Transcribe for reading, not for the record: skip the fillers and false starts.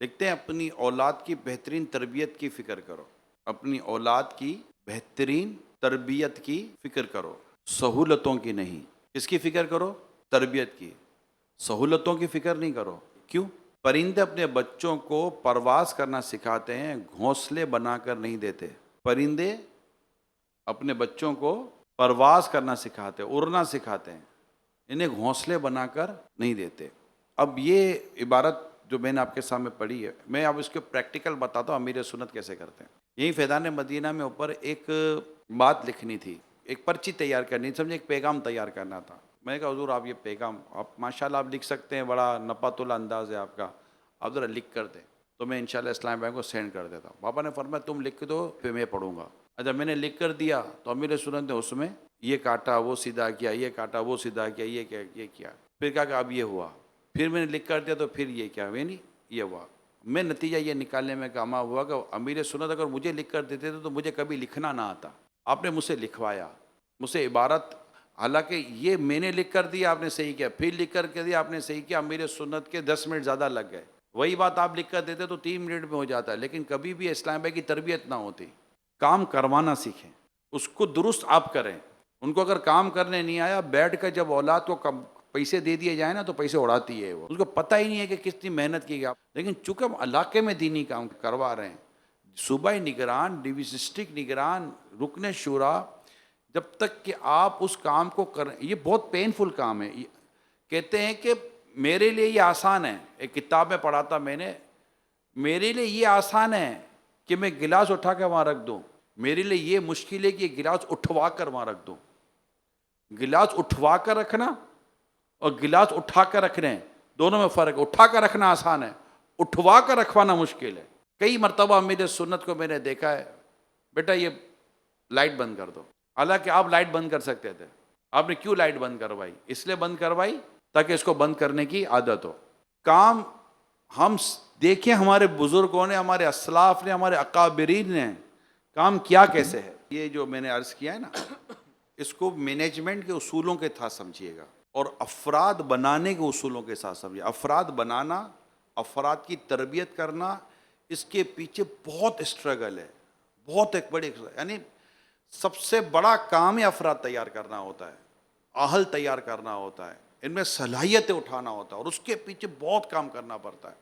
دیکھتے ہیں اپنی اولاد کی بہترین تربیت کی فکر کرو، اپنی اولاد کی بہترین تربیت کی فکر کرو، سہولتوں کی نہیں۔ کس کی فکر کرو؟ تربیت کی، سہولتوں کی فکر نہیں کرو۔ کیوں؟ پرندے اپنے بچوں کو پرواز کرنا سکھاتے ہیں، گھونسلے بنا کر نہیں دیتے۔ پرندے اپنے بچوں کو پرواز کرنا سکھاتے، اڑنا سکھاتے ہیں، انہیں گھونسلے بنا کر نہیں دیتے۔ اب یہ عبارت جو میں نے آپ کے سامنے پڑھی ہے، میں اب اس کے پریکٹیکل بتاتا ہوں امیر سنت کیسے کرتے ہیں۔ یہی فیضان مدینہ میں اوپر ایک بات لکھنی تھی، ایک پرچی تیار کرنی، سمجھے ایک پیغام تیار کرنا تھا۔ میں نے کہا حضور آپ یہ پیغام آپ ماشاءاللہ آپ لکھ سکتے ہیں، بڑا نپات الانداز ہے آپ کا، آپ ذرا لکھ کر دیں تو میں انشاءاللہ اسلام بھائی کو سینڈ کر دیتا ہوں۔ پاپا نے فرمایا تم لکھ دو پھر میں پڑھوں گا۔ اچھا میں نے لکھ کر دیا تو امیر سنت نے اس میں یہ کاٹا وہ سیدھا کیا، یہ کاٹا وہ سیدھا کیا، یہ کیا، پھر کہا کہ اب یہ ہوا، پھر میں نے لکھ کر دیا تو پھر یہ کیا، میں نہیں یہ ہوا۔ میں نتیجہ یہ نکالنے میں کامیاب ہوا کہ امیر سنت اگر مجھے لکھ کر دیتے تھے تو مجھے کبھی لکھنا نہ آتا۔ آپ نے مجھ سے لکھوایا، مجھ سے عبارت، حالانکہ یہ میں نے لکھ کر دیا آپ نے صحیح کیا، پھر لکھ کر کے دیا آپ نے صحیح کیا، امیر سنت کے 10 منٹ زیادہ لگ گئے۔ وہی بات آپ لکھ کر دیتے تو 3 منٹ میں ہو جاتا ہے، لیکن کبھی بھی اسلام بھائی کی تربیت نہ ہوتی۔ کام کروانا سیکھیں، اس کو درست آپ کریں۔ ان کو اگر کام کرنے نہیں آیا، بیٹھ کر جب اولاد کو پیسے دے دیے جائیں نا تو پیسے اڑاتی ہے وہ، اس کو پتہ ہی نہیں ہے کہ کتنی محنت کی گئی۔ لیکن چونکہ ہم علاقے میں دینی کام کروا رہے ہیں، صوبائی نگران، ڈسٹرکٹ نگران، رکن شورا، جب تک کہ آپ اس کام کو کریں، یہ بہت پینفل کام ہے۔ کہتے ہیں کہ میرے لیے یہ آسان ہے، ایک کتاب میں پڑھا تھا میں نے، میرے لیے یہ آسان ہے کہ میں گلاس اٹھا کے وہاں رکھ دوں، میرے لیے یہ مشکل ہے کہ یہ گلاس اٹھوا کر وہاں رکھ دوں۔ گلاس اٹھوا کر رکھنا اور گلاس اٹھا کر رکھنے دونوں میں فرق ہے۔ اٹھا کر رکھنا آسان ہے، اٹھوا کر رکھوانا مشکل ہے۔ کئی مرتبہ میرے سنت کو میں نے دیکھا ہے، بیٹا یہ لائٹ بند کر دو، حالانکہ آپ لائٹ بند کر سکتے تھے، آپ نے کیوں لائٹ بند کروائی؟ اس لیے بند کروائی تاکہ اس کو بند کرنے کی عادت ہو۔ کام ہم دیکھیں ہمارے بزرگوں نے، ہمارے اسلاف نے، ہمارے اکابرین نے کام کیا کیسے ہے۔ یہ جو میں نے عرض کیا ہے نا، اس کو مینجمنٹ کے اصولوں کے ساتھ سمجھیے گا اور افراد بنانے کے اصولوں کے ساتھ سمجھیے۔ افراد بنانا، افراد کی تربیت کرنا، اس کے پیچھے بہت اسٹرگل ہے، بہت ایک بڑی، یعنی سب سے بڑا کام ہی افراد تیار کرنا ہوتا ہے، اہل تیار کرنا ہوتا ہے، ان میں صلاحیتیں اٹھانا ہوتا ہے اور اس کے پیچھے بہت کام کرنا پڑتا ہے۔